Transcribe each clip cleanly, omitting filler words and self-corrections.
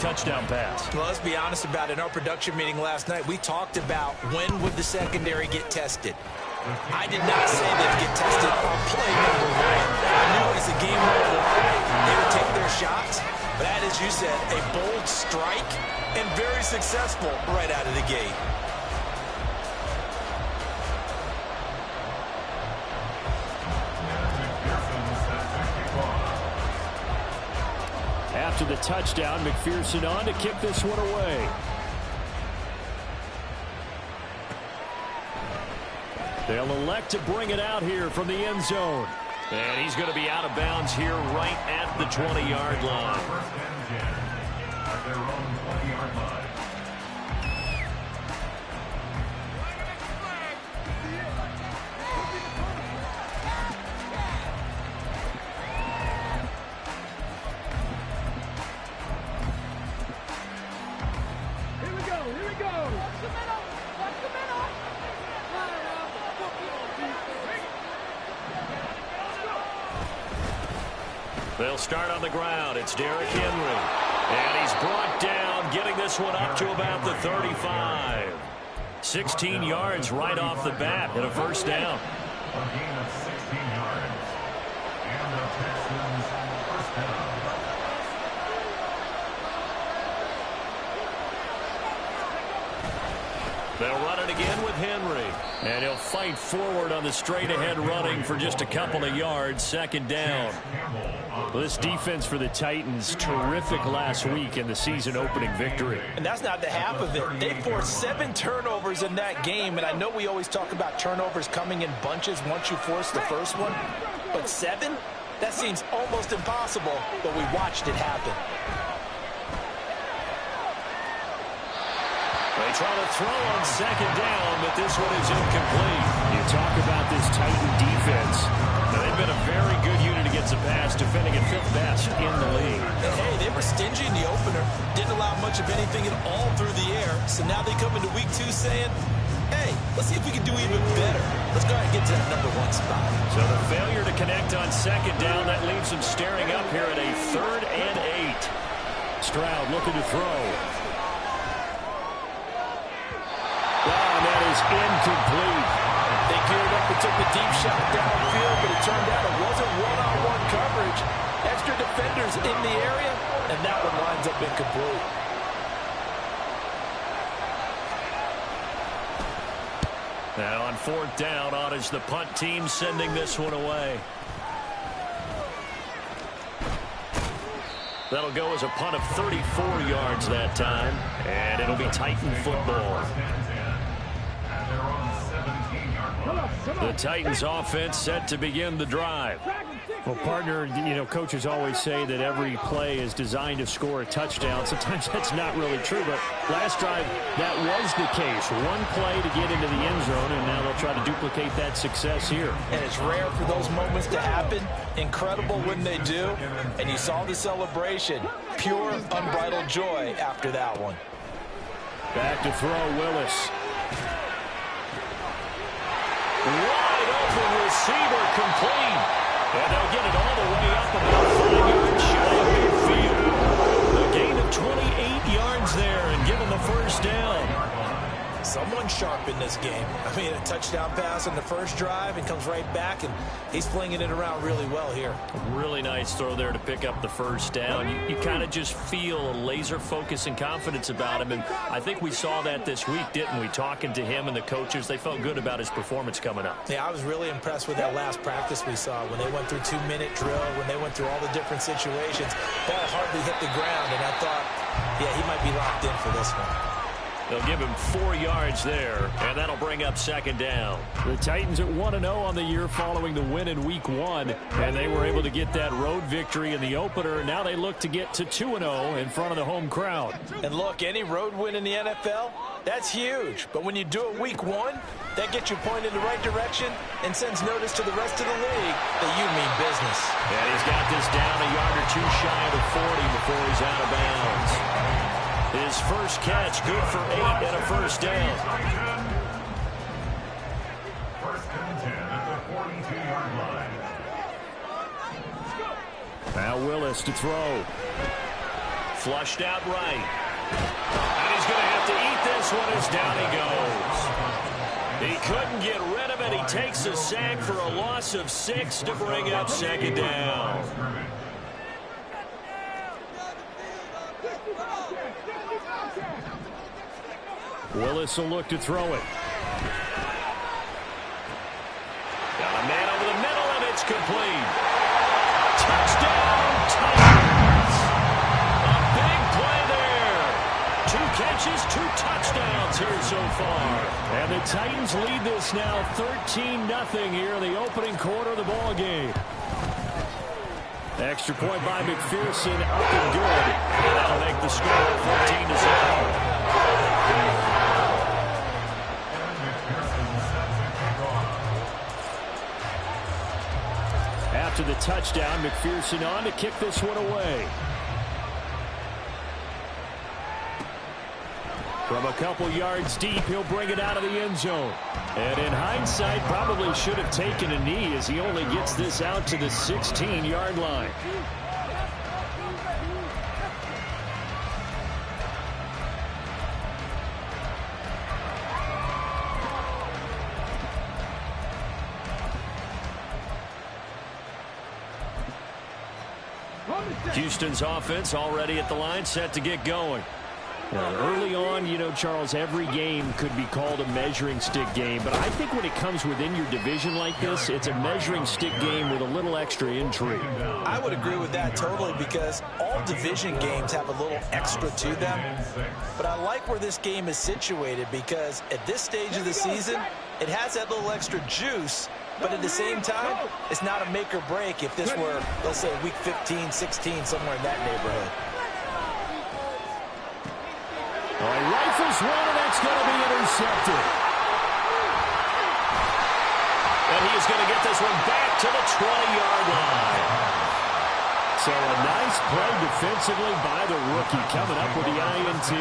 touchdown pass. Well, let's be honest about it. In our production meeting last night, we talked about when would the secondary get tested. I did not say they'd get tested on play number one. I knew as the game went along, they would take their shots. But that, as you said, a bold strike and very successful right out of the gate. After the touchdown, McPherson on to kick this one away. They'll elect to bring it out here from the end zone. And he's going to be out of bounds here right at the 20-yard line. First and 10 at their own 20-yard line. They'll start on the ground. It's Derrick Henry. And he's brought down, getting this one up to about the 35. 16 yards right off the bat and a first down. A gain of 16 yards. And the Texans first down. They'll run it again with Henry. And he'll fight forward on the straight-ahead running for just a couple of yards. Second down. This defense for the Titans, terrific last week in the season-opening victory. And that's not the half of it. They forced 7 turnovers in that game, and I know we always talk about turnovers coming in bunches once you force the first one, but 7? That seems almost impossible, but we watched it happen. They try to throw on second down, but this one is incomplete. You talk about this Titan defense. Now, they've been a very good unit against the pass, defending at 5th best in the league. Hey, they were stingy in the opener. Didn't allow much of anything at all through the air. So now they come into week 2 saying, hey, let's see if we can do even better. Let's go ahead and get to that number 1 spot. So the failure to connect on second down, that leaves them staring up here at a 3rd and 8. Stroud looking to throw. And that is incomplete. They geared up and took the deep shot downfield, but it turned out it wasn't one-on-one coverage. Extra defenders in the area, and that one winds up incomplete. Now on 4th down, on is the punt team sending this one away. That'll go as a punt of 34 yards that time, and it'll be Titan football. The Titans offense set to begin the drive. Well, partner, you know, coaches always say that every play is designed to score a touchdown. Sometimes that's not really true, but last drive, that was the case. One play to get into the end zone, and now they'll try to duplicate that success here. And it's rare for those moments to happen. Incredible when they do. And you saw the celebration. Pure, unbridled joy after that one. Back to throw, Willis. Wide open receiver, complete. And they'll get it all the way up about 5 yards shy of midfield. A gain of 28 yards there and give them the first down. Someone sharp in this game. I mean, a touchdown pass on the first drive and comes right back, and he's flinging it around really well here. Really nice throw there to pick up the first down. You kind of just feel a laser focus and confidence about him, and I think we saw that this week, didn't we? Talking to him and the coaches, they felt good about his performance coming up. Yeah, I was really impressed with that last practice we saw when they went through 2-minute drill, when they went through all the different situations. Ball hardly hit the ground, and I thought, yeah, he might be locked in for this one. They'll give him 4 yards there, and that'll bring up second down. The Titans at 1-0 on the year following the win in week 1, and they were able to get that road victory in the opener. Now they look to get to 2-0 in front of the home crowd. And look, any road win in the NFL, that's huge. But when you do it week 1, that gets you pointed in the right direction and sends notice to the rest of the league that you mean business. And he's got this down a yard or two shy of the 40 before he's out of bounds. His first catch, good for 8 and a first down. First and 10 at the 42-yard line. Now Willis to throw. Flushed out right. And he's going to have to eat this one as down he goes. He couldn't get rid of it. He takes a sack for a loss of 6 to bring up second down. Willis will look to throw it. Got a man over the middle, and it's complete. Touchdown, Titans! A big play there. 2 catches, 2 touchdowns here so far. And the Titans lead this now 13-0 here in the opening quarter of the ball game. Extra point by McPherson, up and good. And that'll make the score 14-0. After the touchdown, McPherson on to kick this one away. From a couple yards deep, he'll bring it out of the end zone. And in hindsight, probably should have taken a knee as he only gets this out to the 16-yard line. Houston's offense already at the line, set to get going. Early on, you know, Charles, every game could be called a measuring stick game. But I think when it comes within your division like this, it's a measuring stick game with a little extra intrigue. I would agree with that totally because all division games have a little extra to them. But I like where this game is situated because at this stage of the season, it has that little extra juice. But at the same time, it's not a make or break if this were, let's say, week 15, 16, somewhere in that neighborhood. Well, he rifles one, and that's going to be intercepted. And he is going to get this one back to the 20-yard line. So a nice play defensively by the rookie coming up with the INT.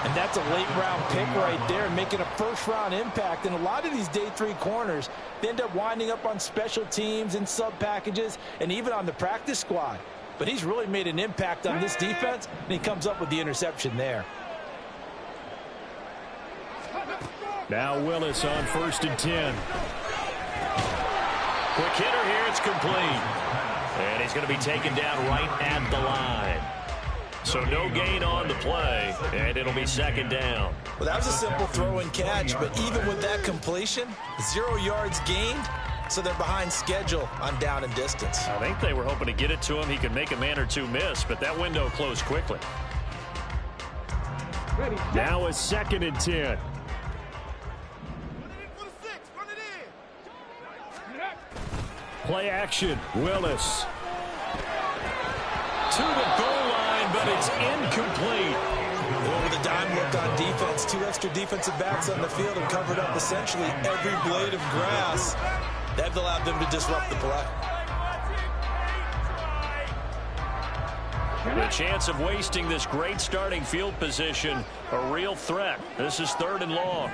And that's a late-round pick right there, making a first-round impact. And a lot of these day 3 corners, they end up winding up on special teams and sub-packages and even on the practice squad. But he's really made an impact on this defense, and he comes up with the interception there. Now Willis on 1st and 10. Quick hitter here, it's complete. And he's going to be taken down right at the line. So no gain on the play, and it'll be second down. Well, that was a simple throw and catch, but even with that completion, 0 yards gained, so they're behind schedule on down and distance. I think they were hoping to get it to him. He could make a man or 2 miss, but that window closed quickly. Now a 2nd and 10. Play action, Willis. To the goal line, but it's incomplete. Well, with a dime look on defense, 2 extra defensive backs on the field and covered up essentially every blade of grass. That allowed them to disrupt the play. The chance of wasting this great starting field position, a real threat. This is 3rd and long.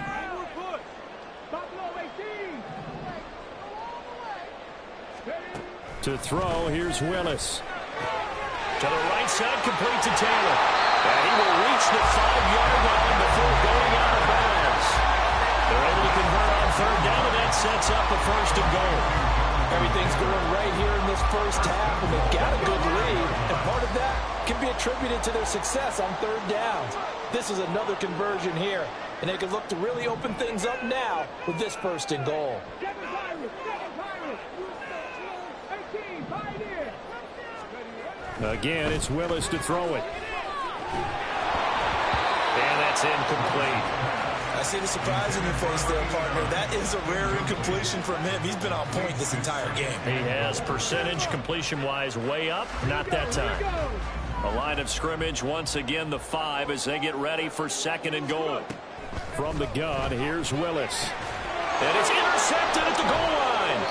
To throw, here's Willis. To the right side, complete to Taylor. And he will reach the 5-yard line before going out of bounds. They're able to convert on 3rd down, and that sets up a 1st and goal. Everything's going right here in this first half, and they've got a good lead. And part of that can be attributed to their success on 3rd downs. This is another conversion here, and they can look to really open things up now with this 1st and goal. Again, it's Willis to throw it. And that's incomplete. I see the surprise in your face there, partner. That is a rare incompletion from him. He's been on point this entire game. He has percentage completion-wise way up. Not that time. A line of scrimmage once again the 5 as they get ready for 2nd and goal. From the gun, here's Willis. And it's intercepted at the goal line.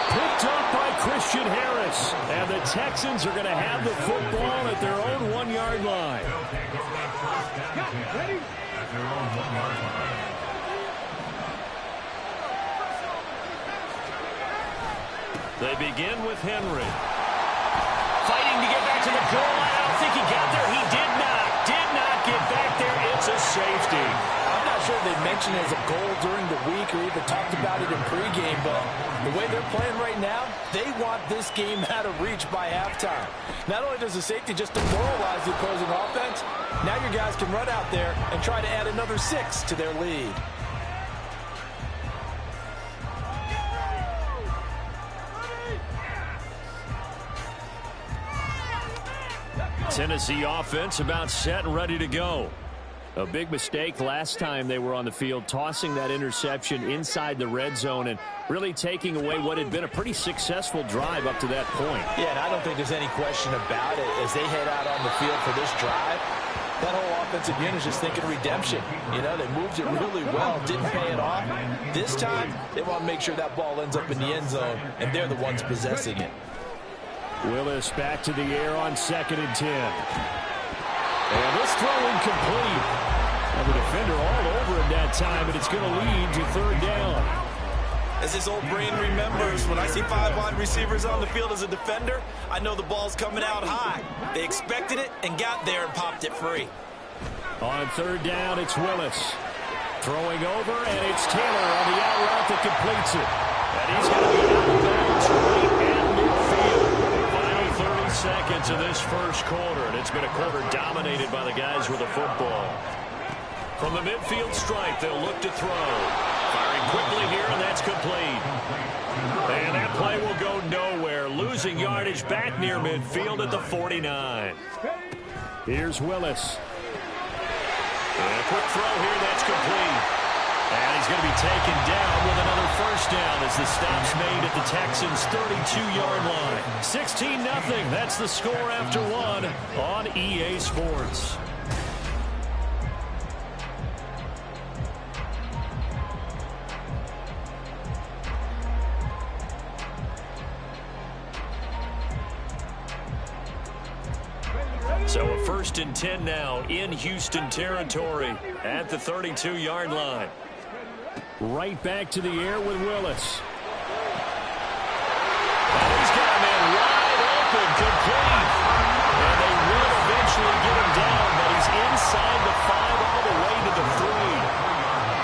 Picked up by Christian Harris. And the Texans are going to have the football at their own 1-yard line. Ready? At their own 1-yard line. They begin with Henry. Fighting to get back to the goal line. think he got there? He did not. Did not get back there. It's a safety. I'm not sure they mentioned it as a goal during the week or even talked about it in pregame, but the way they're playing right now, they want this game out of reach by halftime. Not only does the safety just demoralize the opposing offense, now your guys can run out there and try to add another 6 to their lead. Tennessee offense about set and ready to go. A big mistake last time they were on the field, tossing that interception inside the red zone and really taking away what had been a pretty successful drive up to that point. Yeah, and I don't think there's any question about it. As they head out on the field for this drive, that whole offensive unit is just thinking redemption. You know, they moved it really well, didn't pay it off. This time, they want to make sure that ball ends up in the end zone, and they're the ones possessing it. Willis back to the air on 2nd and 10. And this throw incomplete. And the defender all over him that time, and it's going to lead to 3rd down. As his old brain remembers, when I see 5 wide receivers on the field as a defender, I know the ball's coming out high. They expected it and got there and popped it free. On 3rd down, it's Willis. Throwing over, and it's Taylor on the out route that completes it. And he's going to be out of bounds right at midfield. Final 30 seconds of this first quarter, and it's been a quarter dominated by the guys with the football. From the midfield stripe, they'll look to throw. Firing quickly here, and that's complete. And that play will go nowhere. Losing yardage back near midfield at the 49. Here's Willis. And a quick throw here, that's complete. And he's going to be taken down with another first down as the stop's made at the Texans' 32-yard line. 16-0. That's the score after 1 on EA Sports. So a 1st and 10 now in Houston territory at the 32-yard line. Right back to the air with Willis. And he's got a man wide open, complete. And they will eventually get him down, but he's inside the 5 all the way to the 3.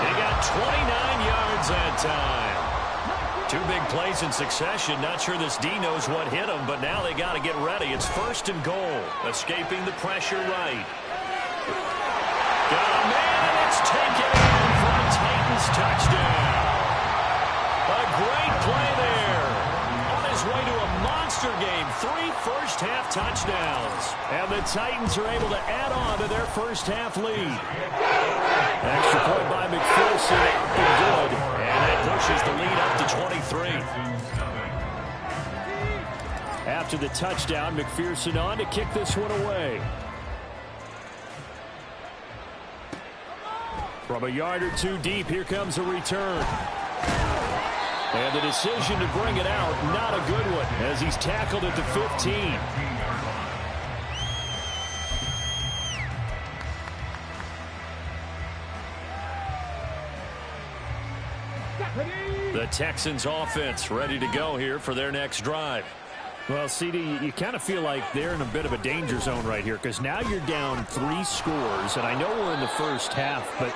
They got 29 yards that time. 2 big plays in succession. Not sure this D knows what hit him, but now they got to get ready. It's 1st and goal. Escaping the pressure right. Got a man, and it's taken in for a Titans touchdown. A great play there. On his way to a monster game. 3 first-half touchdowns. And the Titans are able to add on to their first-half lead. Extra point by McPherson. Good. And that pushes the lead up to 23. After the touchdown, McPherson on to kick this one away. From a yard or 2 deep, here comes a return. And the decision to bring it out, not a good one, as he's tackled at the 15. The Texans offense ready to go here for their next drive. Well, CD, you kind of feel like they're in a bit of a danger zone right here because now you're down 3 scores, and I know we're in the first half, but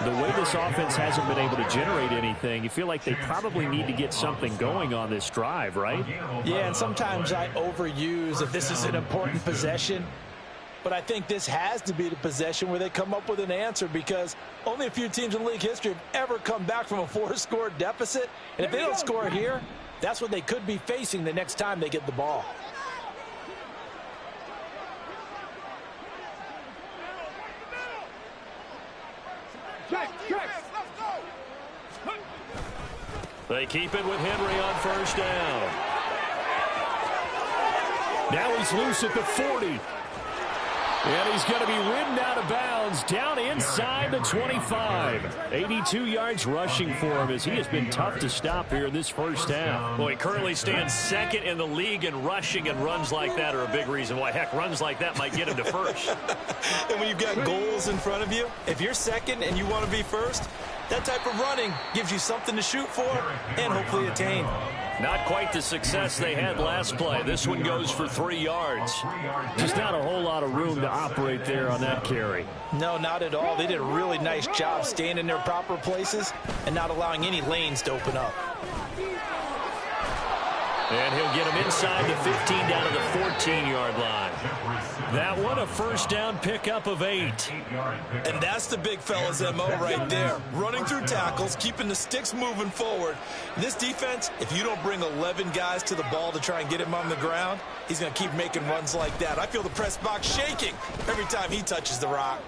the way this offense hasn't been able to generate anything, you feel like they probably need to get something going on this drive, right? Yeah, and sometimes I overuse if this is an important possession. But I think this has to be the possession where they come up with an answer because only a few teams in league history have ever come back from a 4-score deficit. And if they don't score here, that's what they could be facing the next time they get the ball. They keep it with Henry on first down. Now he's loose at the 40. And he's going to be ridden out of bounds down inside the 25. 82 yards rushing for him as he has been tough to stop here in this first half. Well, he currently stands 2nd in the league in rushing, and runs like that are a big reason why. Heck, runs like that might get him to 1st. And when you've got goals in front of you, if you're 2nd and you want to be 1st, that type of running gives you something to shoot for and hopefully attain. Not quite the success they had last play. This one goes for 3 yards. Just not a whole lot of room to operate there on that carry. No, not at all. They did a really nice job staying in their proper places and not allowing any lanes to open up. And he'll get him inside the 15 down to the 14-yard line. That one a first down pickup of 8. And that's the big fella's MO right there. Running through tackles, keeping the sticks moving forward. This defense, if you don't bring 11 guys to the ball to try and get him on the ground, he's going to keep making runs like that. I feel the press box shaking every time he touches the rock.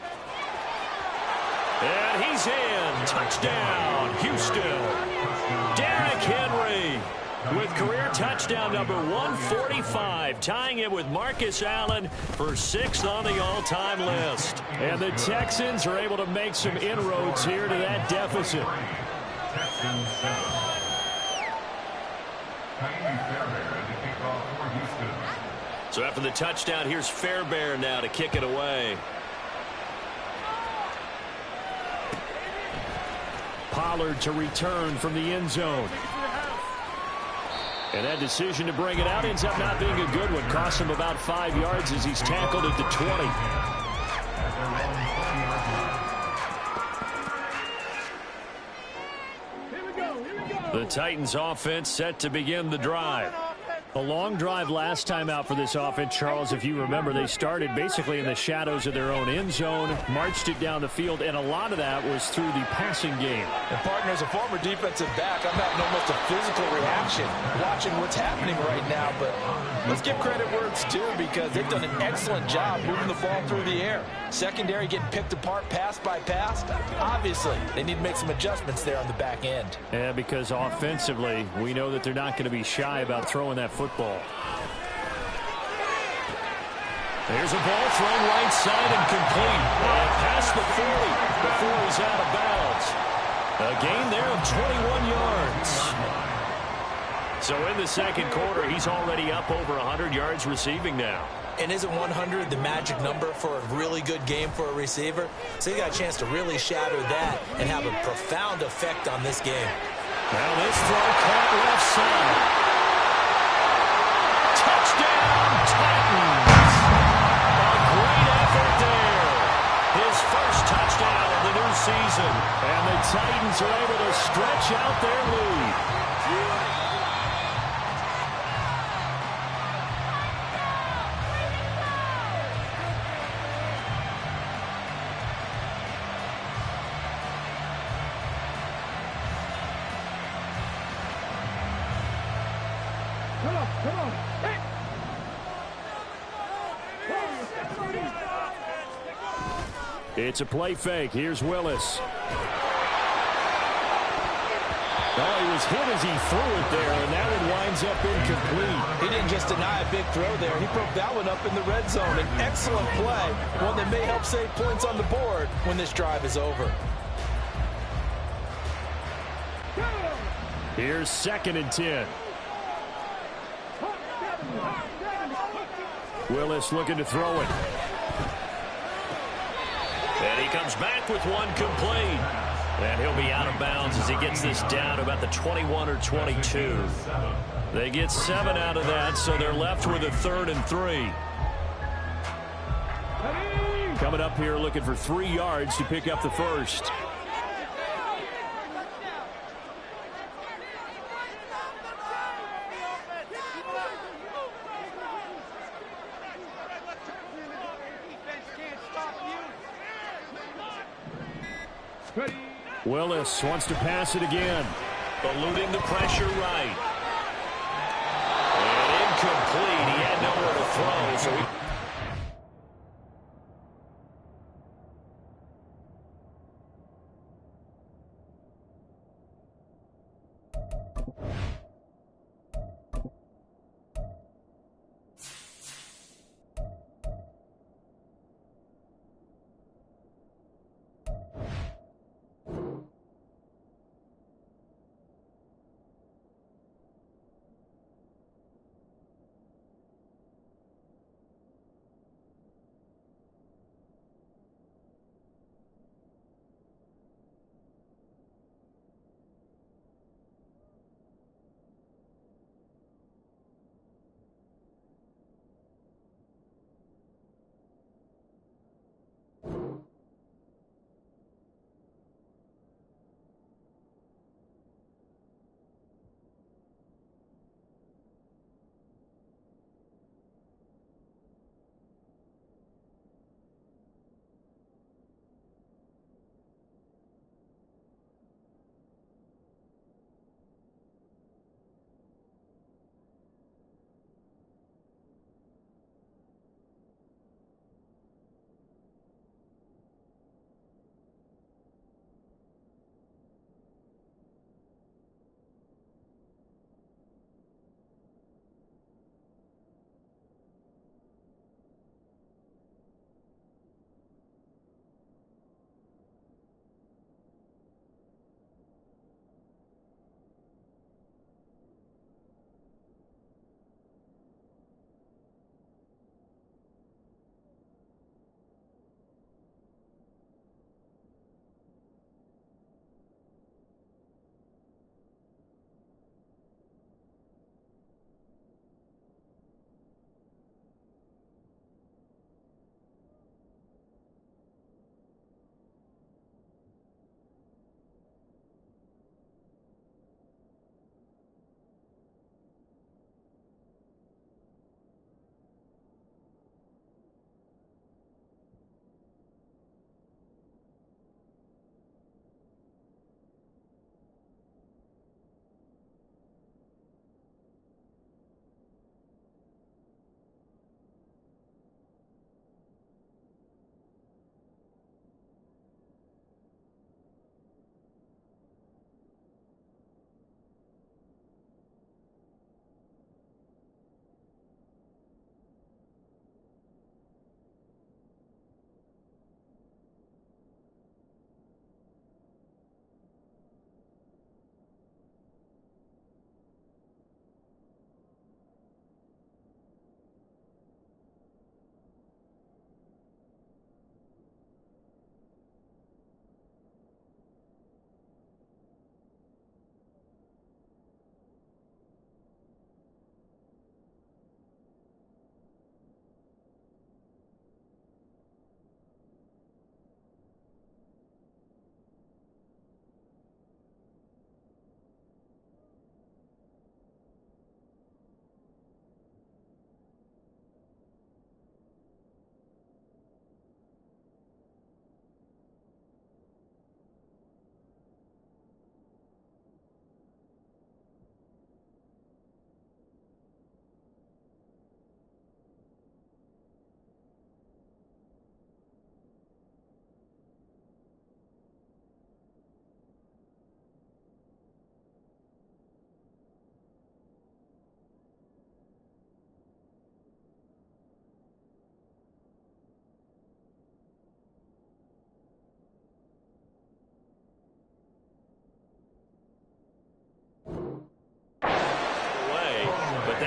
And he's in. Touchdown, Houston. Derrick Henry with career touchdown number 145, tying it with Marcus Allen for 6th on the all-time list. And the Texans are able to make some inroads here to that deficit. So after the touchdown, here's Fairbairn now to kick it away. Pollard to return from the end zone. And that decision to bring it out ends up not being a good one. Cost him about 5 yards as he's tackled at the 20. The Titans offense set to begin the drive. A long drive last time out for this offense, Charles. If you remember, they started basically in the shadows of their own end zone, marched it down the field, and a lot of that was through the passing game. And partner, as a former defensive back, I'm having almost a physical reaction watching what's happening right now. But let's give credit where it's due, because they've done an excellent job moving the ball through the air. Secondary getting picked apart pass by pass. Obviously, they need to make some adjustments there on the back end. Yeah, because offensively, we know that they're not going to be shy about throwing that football. There's a ball thrown right side and complete. And past the 40 before he's out of bounds. A gain there of 21 yards. So in the second quarter, he's already up over 100 yards receiving now. And isn't 100 the magic number for a really good game for a receiver? So he got a chance to really shatter that and have a profound effect on this game. Now this throw caught left side. Touchdown, Titans! A great effort there. His first touchdown of the new season. And the Titans are able to stretch out their lead. It's a play fake. Here's Willis. Oh, he was hit as he threw it there, and that one winds up incomplete. He didn't just deny a big throw there. He broke that one up in the red zone. An excellent play, one that may help save points on the board when this drive is over. Here's 2nd and 10. Willis looking to throw it. And he comes back with one complete. And he'll be out of bounds as he gets this down about the 21 or 22. They get 7 out of that, so they're left with a 3rd and 3. Coming up here looking for 3 yards to pick up the first. Willis wants to pass it again. Eluding the pressure right. And incomplete. He had nowhere to throw, so he...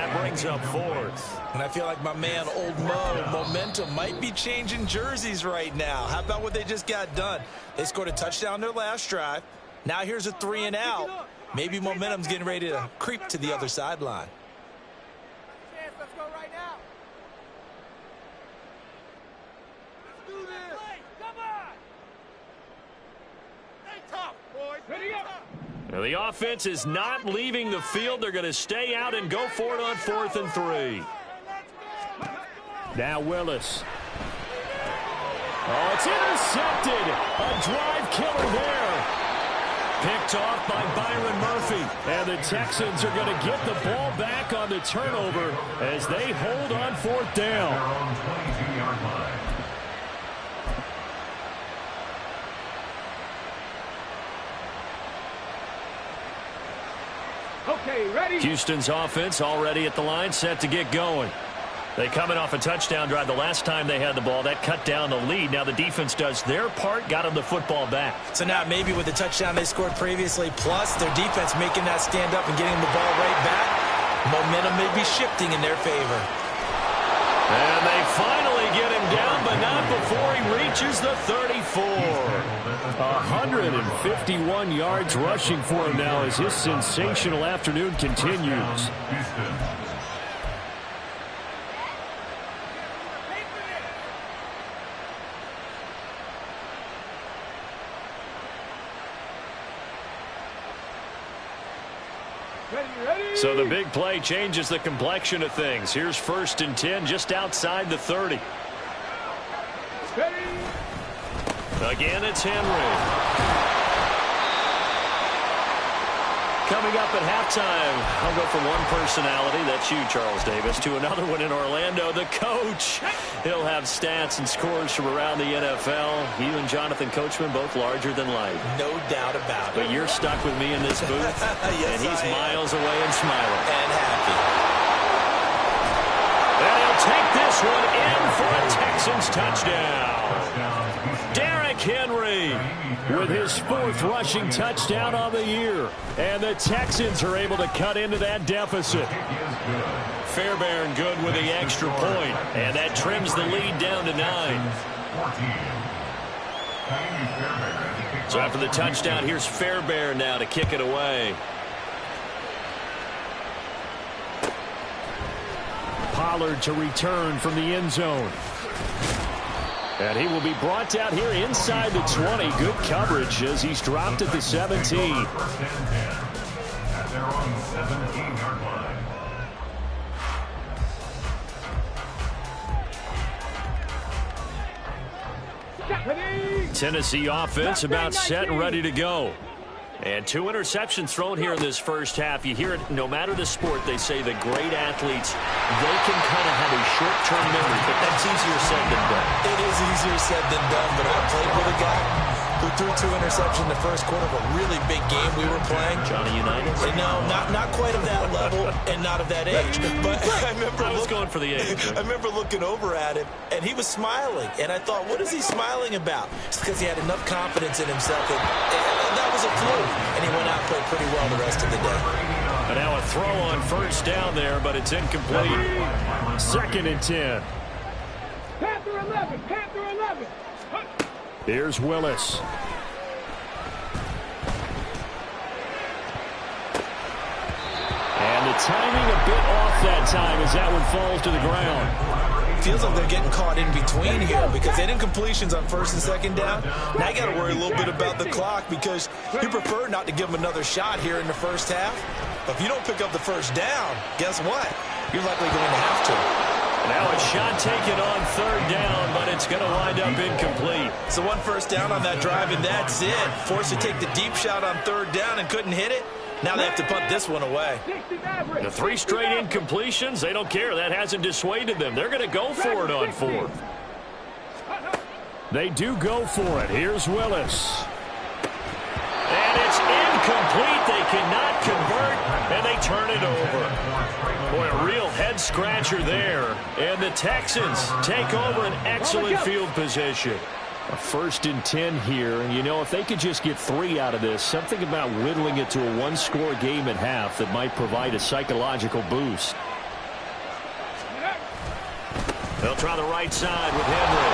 That brings up fourth. And I feel like my man, Old Mo, momentum might be changing jerseys right now. How about what they just got done? They scored a touchdown their last drive. Now here's a 3 and out. Maybe momentum's getting ready to creep to the other sideline. Let's go right now. Let's do this. Come on. Stay tough, boys. Ready up. Now the offense is not leaving the field. They're going to stay out and go for it on 4th and 3. Now Willis. Oh, it's intercepted. A drive killer there. Picked off by Byron Murphy. And the Texans are going to get the ball back on the turnover as they hold on 4th down. Their own 22-yard line. Okay, ready? Houston's offense already at the line, set to get going. They coming off a touchdown drive the last time they had the ball. That cut down the lead. Now the defense does their part, got them the football back. So now maybe with the touchdown they scored previously, plus their defense making that stand up and getting the ball right back, momentum may be shifting in their favor. And they finally get him down, but not before he reaches the 34. 151 yards rushing for him now as his sensational afternoon continues. So the big play changes the complexion of things. Here's 1st and 10 just outside the 30. Again, it's Henry. Coming up at halftime, I'll go from one personality, that's you, Charles Davis, to another one in Orlando, the coach. He'll have stats and scores from around the NFL. You and Jonathan Coachman, both larger than life. No doubt about it. But you're stuck with me in this booth, yes, and he's I am. miles away and smiling. And happy. And he'll take this one in for a Texans touchdown. Derrick Henry with his 4th rushing touchdown on the year. And the Texans are able to cut into that deficit. Fairbairn good with the extra point. And that trims the lead down to 9. So after the touchdown, here's Fairbairn now to kick it away. Pollard to return from the end zone. And he will be brought down here inside the 20. Good coverage as he's dropped at the 17. 1st and 10 at their own 17-yard line. Tennessee offense about set and ready to go. And 2 interceptions thrown here in this first half. You hear it, no matter the sport, they say the great athletes, they can kind of have a short-term memory, but that's easier said than done. It is easier said than done, but I played with a guy who threw 2 interceptions in the first quarter of a really big game we were playing. Johnny Unitas? No, not quite of that level and not of that age. But I was going for the age. I remember looking over at him, and he was smiling. And I thought, what is he smiling about? It's because he had enough confidence in himself that was a fluke. And he went out and played pretty well the rest of the day. And now a throw on 1st down there, but it's incomplete. 2nd and 10. Panther 11, Panther 11. Here's Willis. And the timing a bit off that time as that one falls to the ground. Feels like they're getting caught in between here because they didn't completions on 1st and 2nd down. Now you got to worry a little bit about the clock because you prefer not to give them another shot here in the first half. But if you don't pick up the 1st down, guess what? You're likely going to have to. Now a shot taken on 3rd down, but it's going to wind up incomplete. So 1 first down on that drive, and that's it. Forced to take the deep shot on 3rd down and couldn't hit it. Now they have to punt this one away. The 3 straight incompletions, they don't care. That hasn't dissuaded them. They're going to go for it on 4th. They do go for it. Here's Willis. And it's incomplete. They cannot convert, and they turn it over. Boy, a real head-scratcher there. And the Texans take over an excellent field position. A 1st and 10 here, and you know, if they could just get 3 out of this, something about whittling it to a 1-score game at half that might provide a psychological boost. They'll try the right side with Henry.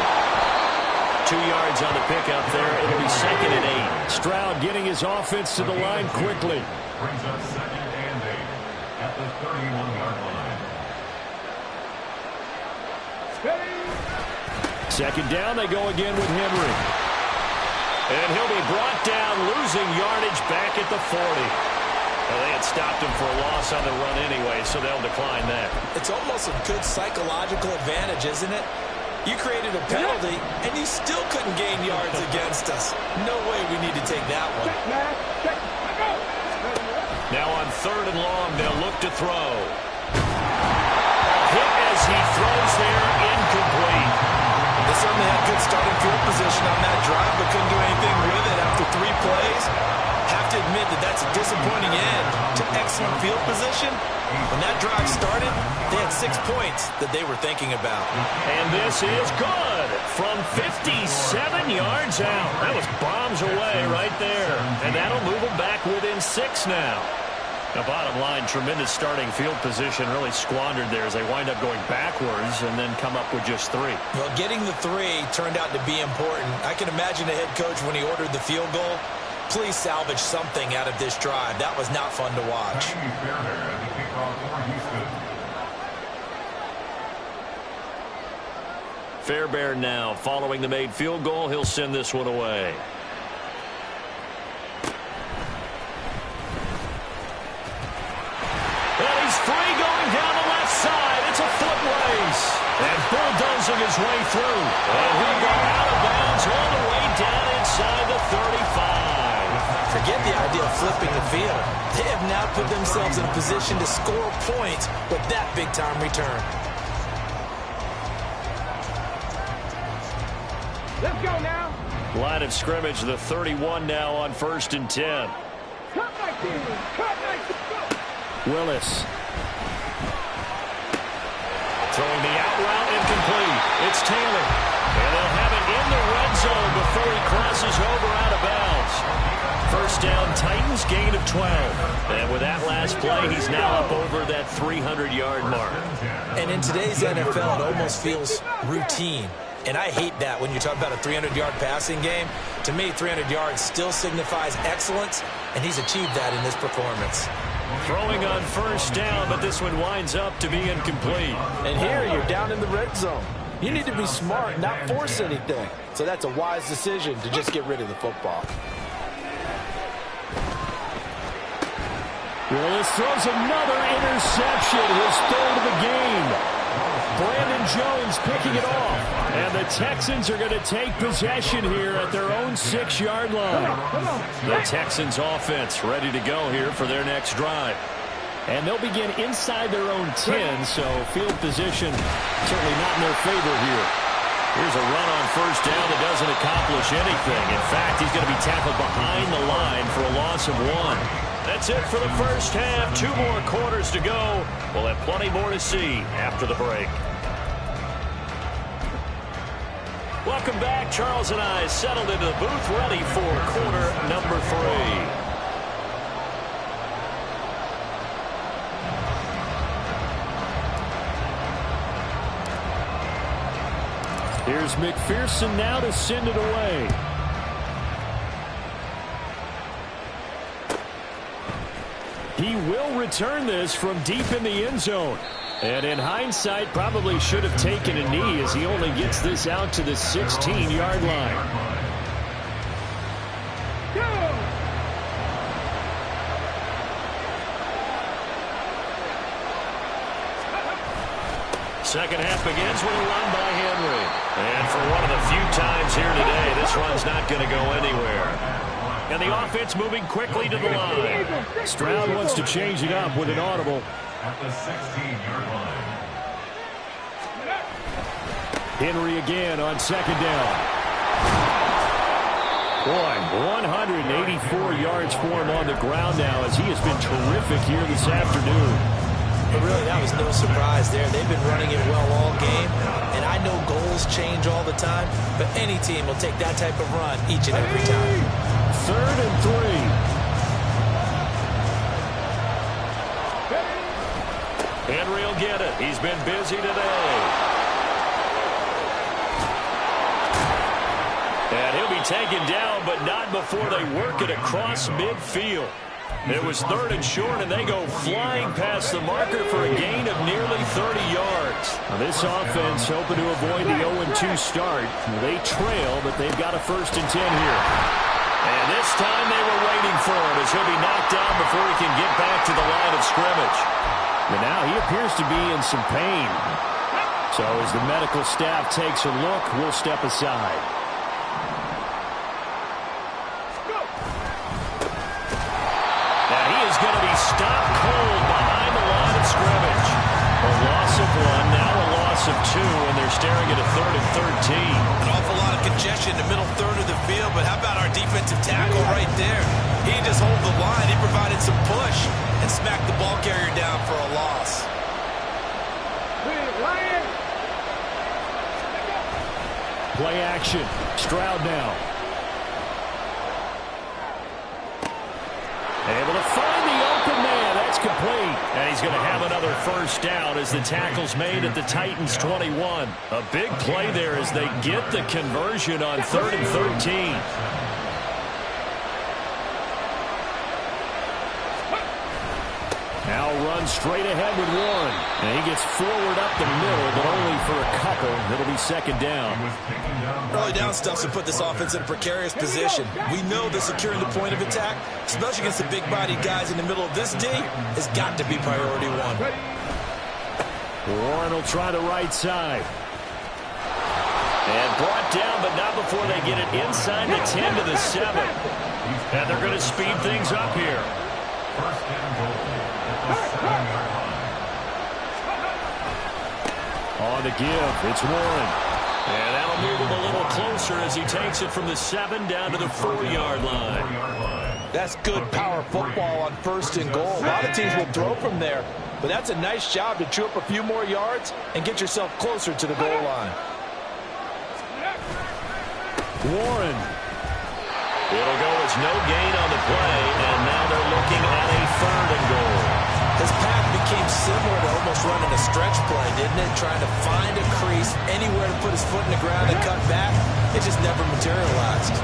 2 yards on the pickup there. It'll be 2nd and 8. Stroud getting his offense to the line quickly. Brings up 2nd and 8 at the 31-yard line. 2nd down, they go again with Henry. And he'll be brought down, losing yardage back at the 40. Well, they had stopped him for a loss on the run anyway, so they'll decline that. It's almost a good psychological advantage, isn't it? You created a penalty, and you still couldn't gain yards against us. No way we need to take that one. Now on 3rd and long, they'll look to throw. Hit as he throws there, incomplete. They certainly had good starting field position on that drive, but couldn't do anything with it after 3 plays. Have to admit that that's a disappointing end to excellent field position. When that drive started, they had 6 points that they were thinking about. And this is good from 57 yards out. That was bombs away right there. And that'll move them back within 6 now. Now, bottom line, tremendous starting field position, really squandered there as they wind up going backwards and then come up with just 3. Well, getting the 3 turned out to be important. I can imagine the head coach when he ordered the field goal. Please salvage something out of this drive. That was not fun to watch. Fairbairn now following the made field goal. He'll send this one away. Well, he's free going down the left side. It's a foot race. And bulldozing his way through. And he'll go out of bounds all the way down inside the 35. Forget the idea of flipping the field. They have now put themselves in a position to score points with that big-time return. Let's go now. Line of scrimmage, the 31 now on 1st and 10. Cut like this. Cut like this. Willis. Throwing the out route, incomplete. It's Taylor. And they'll have it in the red zone before he crosses over out of bounds. 1st down, Titans, gain of 12. And with that last play, he's now up over that 300-yard mark. And in today's NFL, it almost feels routine. And I hate that when you talk about a 300-yard passing game. To me, 300 yards still signifies excellence, and he's achieved that in this performance. Throwing on 1st down, but this one winds up to be incomplete. And here you're down in the red zone. You need to be smart, not force anything. So that's a wise decision to just get rid of the football. Willis throws another interception, his 3rd of the game. Brandon Jones picking it off. And the Texans are going to take possession here at their own 6-yard line. The Texans offense ready to go here for their next drive. And they'll begin inside their own 10, so field position certainly not in their favor here. Here's a run on 1st down that doesn't accomplish anything. In fact, he's going to be tackled behind the line for a loss of 1. That's it for the 1st half. 2 more quarters to go. We'll have plenty more to see after the break. Welcome back. Charles and I settled into the booth, ready for quarter number 3. Here's McPherson now to send it away. He will return this from deep in the end zone. And in hindsight, probably should have taken a knee as he only gets this out to the 16-yard line. Second half begins with a run by Henry. And for one of the few times here today, this run's not going to go anywhere. And the offense moving quickly to the line. Stroud wants to change it up with an audible. At the 16-yard line. Henry again on 2nd down. Boy, 184 yards for him on the ground now as he has been terrific here this afternoon. But really, that was no surprise there. They've been running it well all game. And I know goals change all the time, but any team will take that type of run each and every time. 3rd and 3. Henry will get it. He's been busy today. taken down, but not before they work it across midfield. It was 3rd and short, and they go flying past the marker for a gain of nearly 30 yards. Now this offense hoping to avoid the 0-2 start. They trail, but they've got a 1st and 10 here. And this time they were waiting for him as he'll be knocked down before he can get back to the line of scrimmage. But now he appears to be in some pain. So as the medical staff takes a look, we'll step aside. Now he is going to be stopped cold behind the line of scrimmage. A loss of 1, now a loss of 2, and they're staring at a 3rd and 13. An awful lot of congestion in the middle third of the field, but how about our defensive tackle right there? He didn't just hold the line, he provided some push and smacked the ball carrier down for a loss. Play action. Stroud now. Able to find the open man. That's complete. And he's going to have another 1st down as the tackle's made at the Titans' 21. A big play there as they get the conversion on 3rd and 13. Now runs straight ahead with Warren. And he gets forward up the middle, but only for a couple. It'll be 2nd down. Early down stuff to put this offense in a precarious position. We know that securing the point of attack, especially against the big-bodied guys in the middle of this D, has got to be priority 1. Warren will try the right side. And brought down, but not before they get it inside the 10 to the 7. And they're going to speed things up here. 1st and goal at the 7-yard line. On the give, it's Warren. And that'll move him a little closer as he takes it from the 7 down to the 4-yard line. That's good power football on 1st and goal. A lot of teams will throw from there, but that's a nice job to chew up a few more yards and get yourself closer to the goal line. Warren. It'll go as no gain on the play, and now they're looking at a 3rd and goal. His path became similar to almost running a stretch play, didn't it? Trying to find a crease, anywhere to put his foot in the ground and cut back. It just never materialized.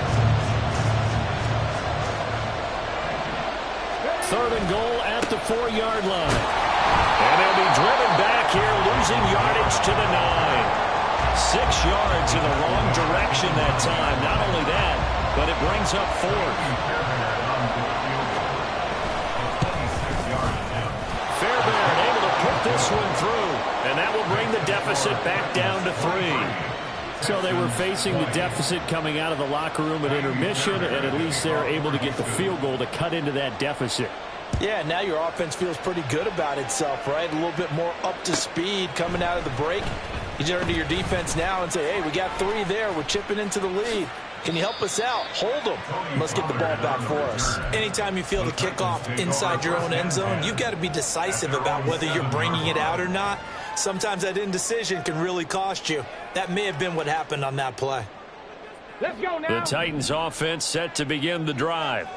3rd and goal at the 4-yard line. And they'll be driven back here, losing yardage to the 9. 6 yards in the wrong direction that time. Not only that, but it brings up 4th. Fairbairn able to put this one through, and that will bring the deficit back down to 3. So they were facing the deficit coming out of the locker room at intermission, and at least they're able to get the field goal to cut into that deficit. Yeah, now your offense feels pretty good about itself, right? A little bit more up to speed coming out of the break. You turn to your defense now and say, hey, we got 3 there. We're chipping into the lead. Can you help us out? Hold them. Let's get the ball back for us. Anytime you feel the kickoff inside your own end zone, you've got to be decisive about whether you're bringing it out or not. Sometimes that indecision can really cost you. That may have been what happened on that play. Let's go now. The Titans offense set to begin the drive.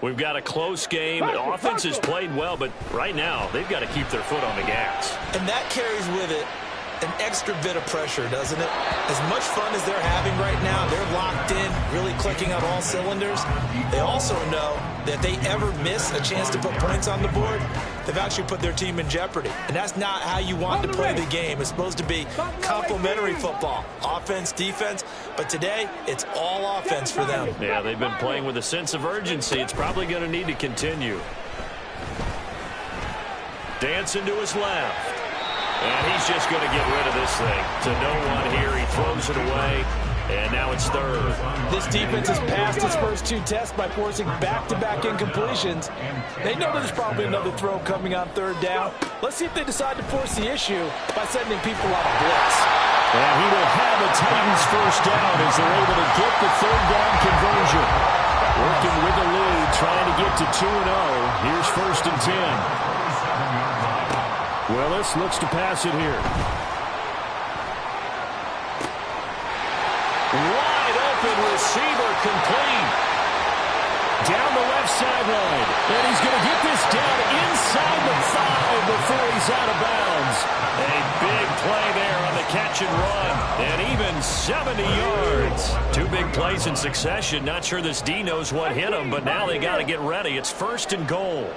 We've got a close game. The offense has played well, but right now they've got to keep their foot on the gas. And that carries with it an extra bit of pressure, doesn't it? As much fun as they're having right now, they're locked in, really clicking on all cylinders. They also know that if they ever miss a chance to put points on the board, they've actually put their team in jeopardy. And that's not how you want to play the game. It's supposed to be complementary football, offense, defense. But today, it's all offense for them. Yeah, they've been playing with a sense of urgency. It's probably going to need to continue. Dancing to his left. And he's just going to get rid of this thing. To no one here. He throws it away. And now it's 3rd. This defense has passed its first 2 tests by forcing back-to-back incompletions. They know there's probably another throw coming on 3rd down. Let's see if they decide to force the issue by sending people out of blitz. And he will have a Titans 1st down as they're able to get the 3rd down conversion. Working with the lead, trying to get to 2-0. Here's 1st and 10. Willis looks to pass it here. Wide open receiver, complete. Down the left sideline. And he's going to get this down inside the 5 before he's out of bounds. A big play there on the catch and run, and even 70 yards. 2 big plays in succession. Not sure this D knows what hit him, but now they got to get ready. It's 1st and goal.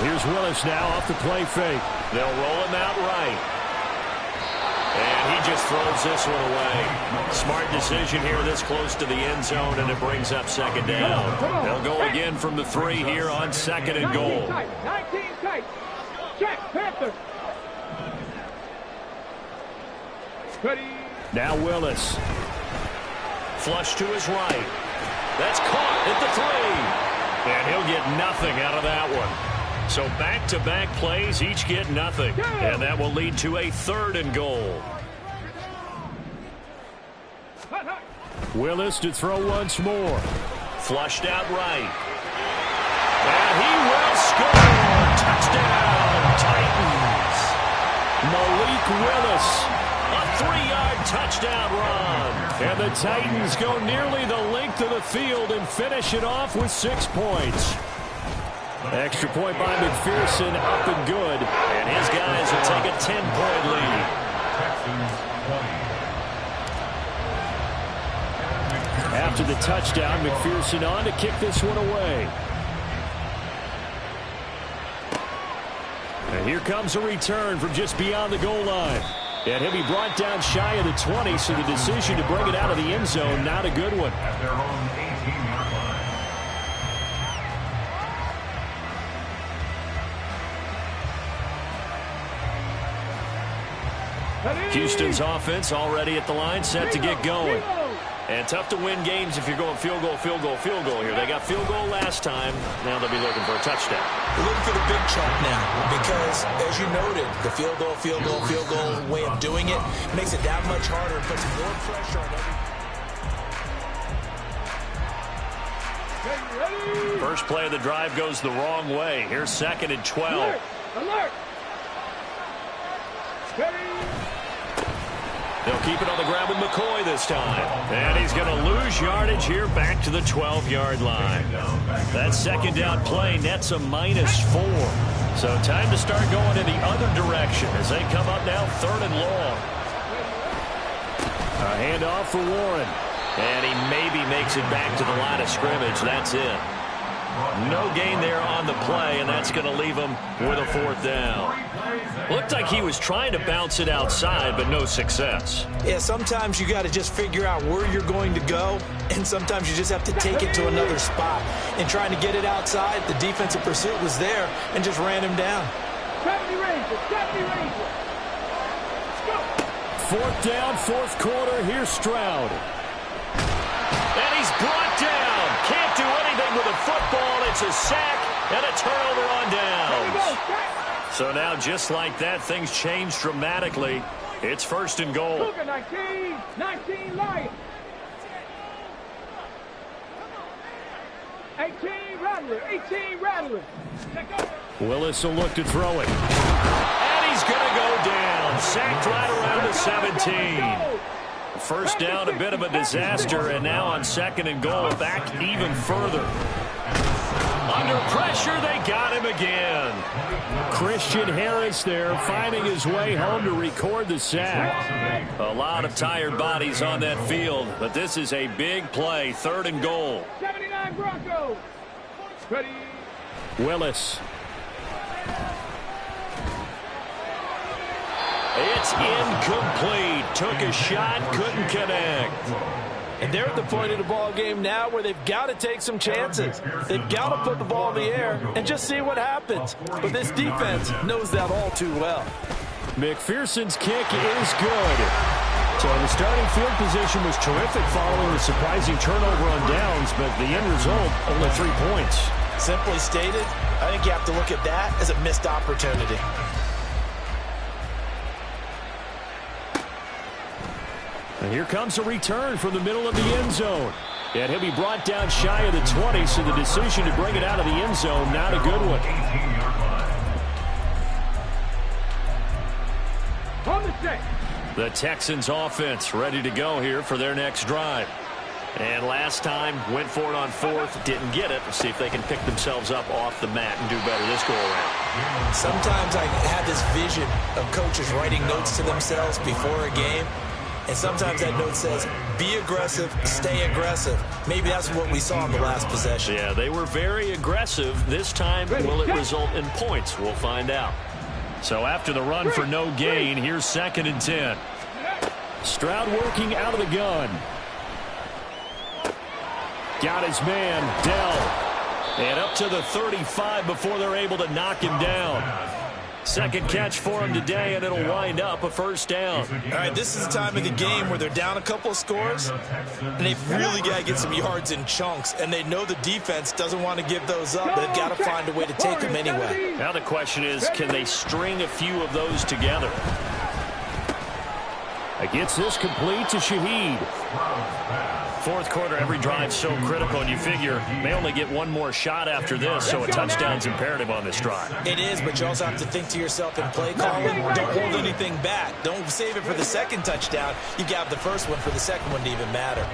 Here's Willis now off the play fake. They'll roll him out right. And he just throws this one away. Smart decision here this close to the end zone, and it brings up 2nd down. They'll go again from the 3 here on 2nd and goal. 19 tight. Check, Panther. Now Willis. Flush to his right. That's caught at the 3. And he'll get nothing out of that one. So back-to-back plays, each get nothing. And that will lead to a 3rd and goal. Willis to throw once more. Flushed out right. And he will score. Touchdown, Titans. Malik Willis. A 3-yard touchdown run. And the Titans go nearly the length of the field and finish it off with 6 points. Extra point by McPherson, up and good. And his guys will take a 10-point lead. After the touchdown, McPherson on to kick this one away. And here comes a return from just beyond the goal line. And he'll be brought down shy of the 20, so the decision to bring it out of the end zone, not a good one. At their own 18-yard line. Houston's offense already at the line, set to get going. And tough to win games if you're going field goal, field goal, field goal here. They got field goal last time. Now they'll be looking for a touchdown. We're looking for the big chunk now because, as you noted, the field goal, field goal, field goal way of doing it makes it that much harder and puts more pressure on every. First play of the drive goes the wrong way. Here's 2nd and 12. Alert! They'll keep it on the ground with McCoy this time. And he's going to lose yardage here back to the 12-yard line. That 2nd down play nets a -4. So time to start going in the other direction as they come up now 3rd and long. A handoff for Warren. And he maybe makes it back to the line of scrimmage. That's it. No gain there on the play, and that's going to leave him with a 4th down. Looked like he was trying to bounce it outside, but no success. Yeah, sometimes you got to just figure out where you're going to go, and sometimes you just have to take it to another spot. And trying to get it outside, the defensive pursuit was there and just ran him down. 70 Rangers, 70 Rangers. 4th down, 4th quarter. Here's Stroud. And he's brought down. Can't do anything with a football. It's a sack and a turnover on downs. So now, just like that, things change dramatically. It's 1st and goal. 19 Lions. 18 Rattler. Willis will look to throw it. And he's going to go down. Sacked right around the 17. First down, a bit of a disaster, and now on 2nd and goal, back even further. Under pressure, they got him again. Christian Harris there, finding his way home to record the sack. A lot of tired bodies on that field, but this is a big play, 3rd and goal. 79 Broncos. Ready. Willis. It's incomplete. Took a shot, couldn't connect. And they're at the point of the ball game now where they've got to take some chances. They've got to put the ball in the air and just see what happens. But this defense knows that all too well. McPherson's kick is good. So the starting field position was terrific following the surprising turnover on downs, but the end result, only 3 points. Simply stated, I think you have to look at that as a missed opportunity. And here comes a return from the middle of the end zone. And he'll be brought down shy of the 20, so the decision to bring it out of the end zone, not a good one. On the set. The Texans offense ready to go here for their next drive. And last time, went for it on fourth, didn't get it. Let's see if they can pick themselves up off the mat and do better this go-around. Sometimes I have this vision of coaches writing notes to themselves before a game, and sometimes that note says, be aggressive, stay aggressive. Maybe that's what we saw in the last possession. Yeah, they were very aggressive. This time, will it result in points? We'll find out. So after the run for no gain, here's 2nd and 10. Stroud working out of the gun. Got his man, Dell. And up to the 35 before they're able to knock him down. Second catch for him today, and it'll wind up a first down. All right, this is the time of the game where they're down a couple of scores, and they've really got to get some yards in chunks, and they know the defense doesn't want to give those up. They've got to find a way to take them anyway. Now the question is, can they string a few of those together? Gets this complete to Shaheed. Fourth quarter, every drive so critical, and you figure they only get one more shot after this, so a touchdown's imperative on this drive. It is, but you also have to think to yourself in play calling, don't hold anything back. Don't save it for the second touchdown. You got the first one for the second one to even matter.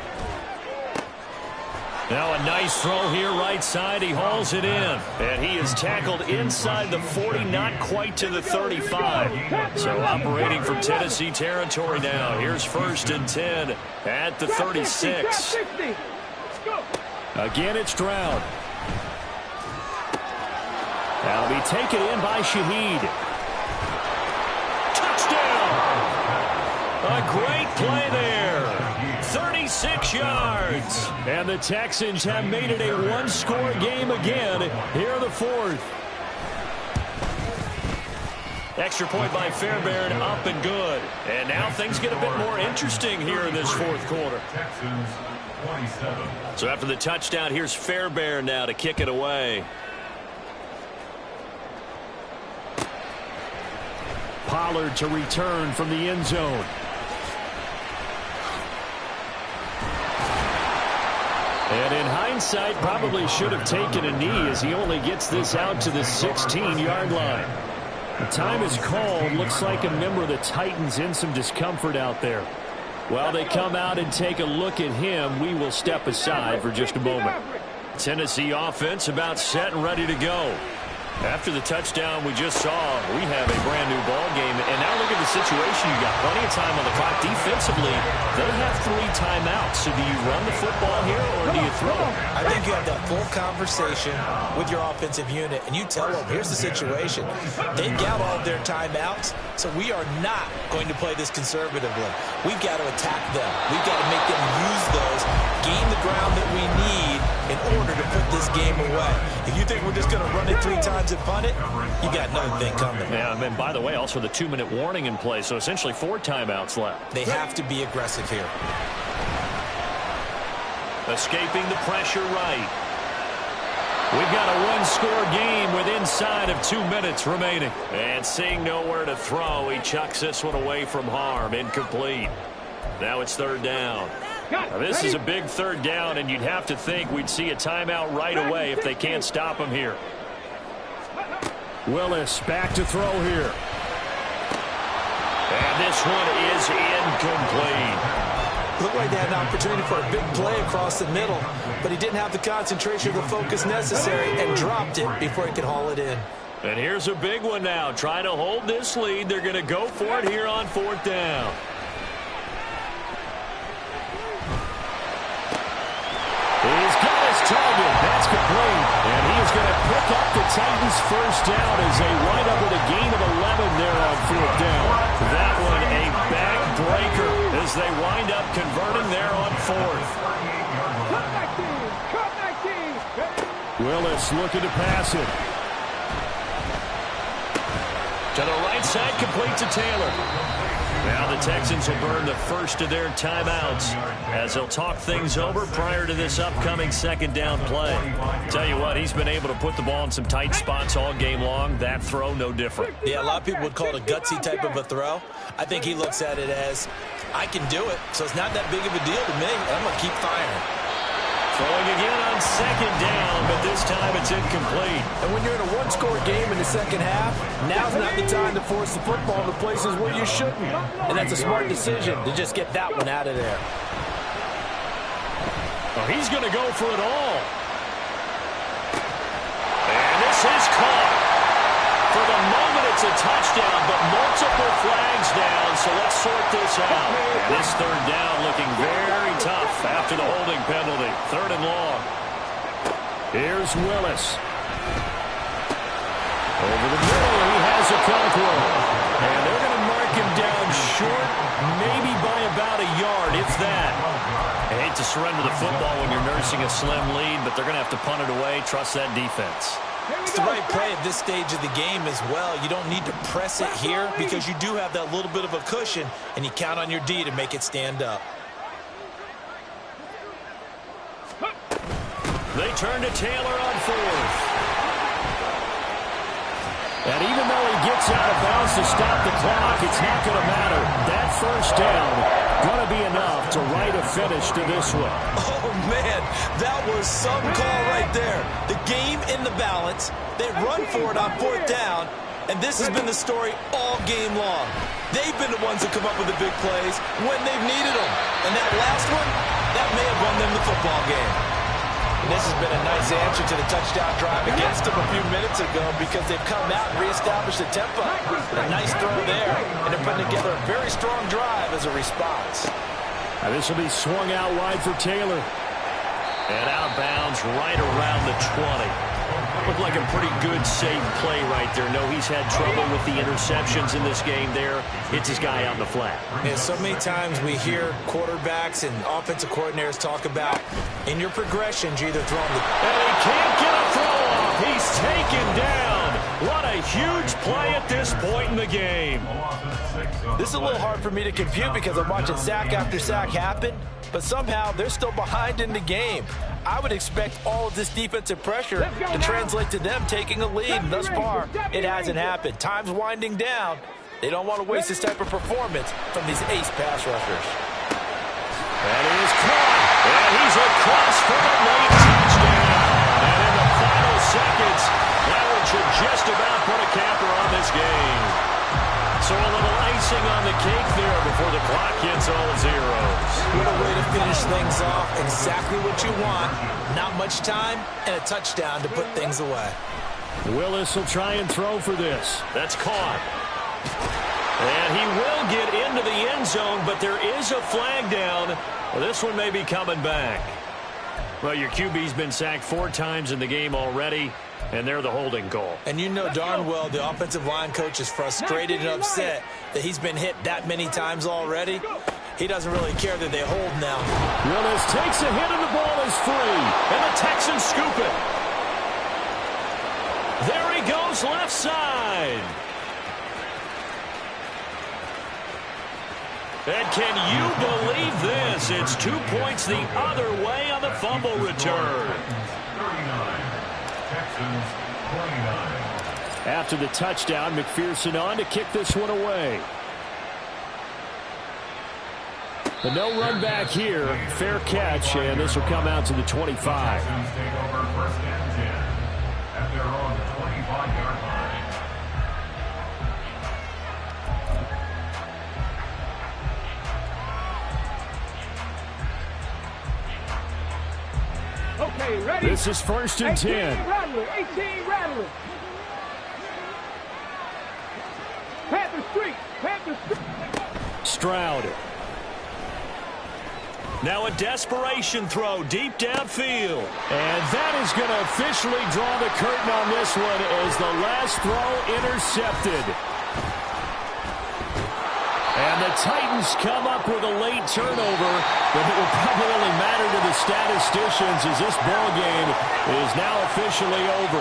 Now a nice throw here right side. He hauls it in. And he is tackled inside the 40, not quite to the 35. So operating from Tennessee territory now. Here's 1st and 10 at the 36. Again, it's Stroud. That'll be taken in by Shaheed. Touchdown! A great play there. 36 yards. And the Texans have made it a one-score game again here in the fourth. Extra point by Fairbairn, up and good. And now things get a bit more interesting here in this fourth quarter. So after the touchdown, here's Fairbairn now to kick it away. Pollard to return from the end zone. And in hindsight, probably should have taken a knee as he only gets this out to the 16-yard line. The time is called. Looks like a member of the Titans in some discomfort out there. While they come out and take a look at him, we will step aside for just a moment. Tennessee offense about set and ready to go. After the touchdown we just saw, we have a brand-new ball game. And now look at the situation. You got plenty of time on the clock. Defensively, they have 3 timeouts. So do you run the football here or do you throw? I think you have that full conversation with your offensive unit, and you tell them, here's the situation. They've got all of their timeouts, so we are not going to play this conservatively. We've got to attack them. We've got to make them use those, gain the ground that we need in order to put this game away. If you think we're just going to run it 3 times and punt it, you got another thing coming. Yeah, and by the way, also the 2-minute warning in play, so essentially 4 timeouts left. They have to be aggressive here. Escaping the pressure right. We've got a one-score game with inside of 2 minutes remaining. And seeing nowhere to throw, he chucks this one away from harm. Incomplete. Now it's 3rd down. Now this is a big 3rd down, and you'd have to think we'd see a timeout right away if they can't stop him here. Willis back to throw here. And this one is incomplete. Looked like they had an opportunity for a big play across the middle, but he didn't have the concentration or the focus necessary and dropped it before he could haul it in. And here's a big one now. Trying to hold this lead. They're going to go for it here on 4th down. He's got his target. That's complete. And he is going to pick up the Titans' first down as they wind up with a gain of 11 there on 4th down. That one a backbreaker as they wind up converting there on 4th. Willis looking to pass it. To the right side, complete to Taylor. Now the Texans will burn the first of their timeouts as they'll talk things over prior to this upcoming 2nd down play. Tell you what, he's been able to put the ball in some tight spots all game long. That throw, no different. Yeah, a lot of people would call it a gutsy type of a throw. I think he looks at it as, I can do it, so it's not that big of a deal to me. I'm going to keep firing. Throwing again on 2nd down, but this time it's incomplete. And when you're in a one-score game in the second half, now's not the time to force the football to places where you shouldn't. And that's a smart decision to just get that one out of there. Oh, he's going to go for it all. And this is caught. For the moment, it's a touchdown, but multiple flags down, so let's sort this out. And this third down looking very tough after the holding penalty. 3rd and long. Here's Willis. Over the middle, he has a couple. And they're going to mark him down short, maybe by about a yard, if that. I hate to surrender the football when you're nursing a slim lead, but they're going to have to punt it away. Trust that defense. It's the right play at this stage of the game as well. You don't need to press it here because you do have that little bit of a cushion, and you count on your D to make it stand up. They turn to Taylor on 4th. And even though he gets out of bounds to stop the clock, it's not going to matter. That first down going to be enough to write a finish to this one. Oh, man, that was some call right there. The game in the balance. They run for it on 4th down, and this has been the story all game long. They've been the ones that come up with the big plays when they've needed them. And that last one, that may have won them the football game. And this has been a nice answer to the touchdown drive against them a few minutes ago because they've come out and reestablished the tempo. A nice throw there, and they're putting together a very strong drive as a response. Now this will be swung out wide for Taylor. And out of bounds right around the 20. Looked like a pretty good, safe play right there. No, he's had trouble with the interceptions in this game there. Hits his guy out in the flat. And so many times we hear quarterbacks and offensive coordinators talk about in your progressions, you're either throwing the... And he can't get a throw off. He's taken down. What a huge play at this point in the game. This is a little hard for me to compute because I'm watching sack after sack happen, but somehow they're still behind in the game. I would expect all of this defensive pressure to translate to them taking a lead, and thus far, it hasn't happened. Time's winding down. They don't want to waste this type of performance from these ace pass rushers. That is caught, and he's across for the late touchdown. And in the final seconds, that one should just about put a capper on this game. So a little icing on the cake there before the clock hits all zeros. What a way to finish things off. Exactly what you want. Not much time and a touchdown to put things away. Willis will try and throw for this. That's caught. And he will get into the end zone, but there is a flag down. Well, this one may be coming back. Well, your QB's been sacked 4 times in the game already, and they're the holding call. And you know darn well the offensive line coach is frustrated and upset that he's been hit that many times already. He doesn't really care that they hold now. Willis takes a hit and the ball is free. And the Texans scoop it. There he goes left side. And can you believe this? It's 2 points the other way on the fumble return. 39. Texans 29. After the touchdown, McPherson on to kick this one away. But no run back here. Fair catch, and this will come out to the 25. Texans take over 1st and 10 at their own 25-yard line. Okay, ready? This is 1st and 10. 18 Rattler, 18 Rattler. Panther Street, Panther Street. Stroud. Now a desperation throw deep downfield. And that is going to officially draw the curtain on this one as the last throw intercepted. And the Titans come up with a late turnover, but it will probably only matter to the statisticians as this ball game is now officially over.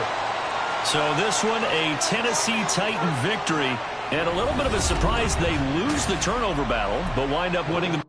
So this one, a Tennessee Titan victory, and a little bit of a surprise they lose the turnover battle, but wind up winning the